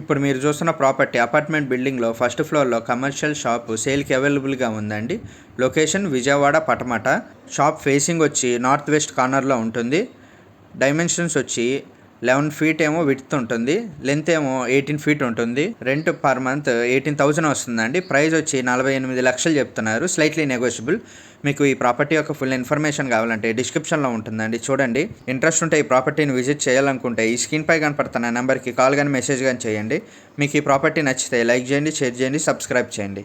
ఇప్పుడు మీరు చూస్తున్న ప్రాపర్టీ అపార్ట్మెంట్ బిల్డింగ్లో ఫస్ట్ ఫ్లోర్లో కమర్షియల్ షాప్ సేల్కి అవైలబుల్గా ఉందండి. Location Vijayawada Patamata. Shop facing వచ్చి నార్త్ వెస్ట్ కార్నర్లో ఉంటుంది. డైమెన్షన్స్ వచ్చి 11 ఫీట్ ఏమో విడ్త్ ఉంటుంది, లెంత్ ఏమో 18 ఫీట్ ఉంటుంది. రెంట్ పర్ మంత్ 18,000 వస్తుందండి. ప్రైస్ వచ్చి 48 లక్షలు చెప్తున్నారు, స్లైట్లీ నెగోషియబుల్. మీకు ఈ ప్రాపర్టీ యొక్క ఫుల్ ఇన్ఫర్మేషన్ కావాలంటే డిస్క్రిప్షన్లో ఉంటుందండి, చూడండి. ఇంట్రెస్ట్ ఉంటే ఈ ప్రాపర్టీని విజిట్ చేయాలనుకుంటే ఈ స్క్రీన్పై కనపడుతున్న నెంబర్కి కాల్ కానీ మెసేజ్ కానీ చేయండి. మీకు ఈ ప్రాపర్టీ నచ్చితే లైక్ చేయండి, షేర్ చేయండి, సబ్స్క్రైబ్ చేయండి.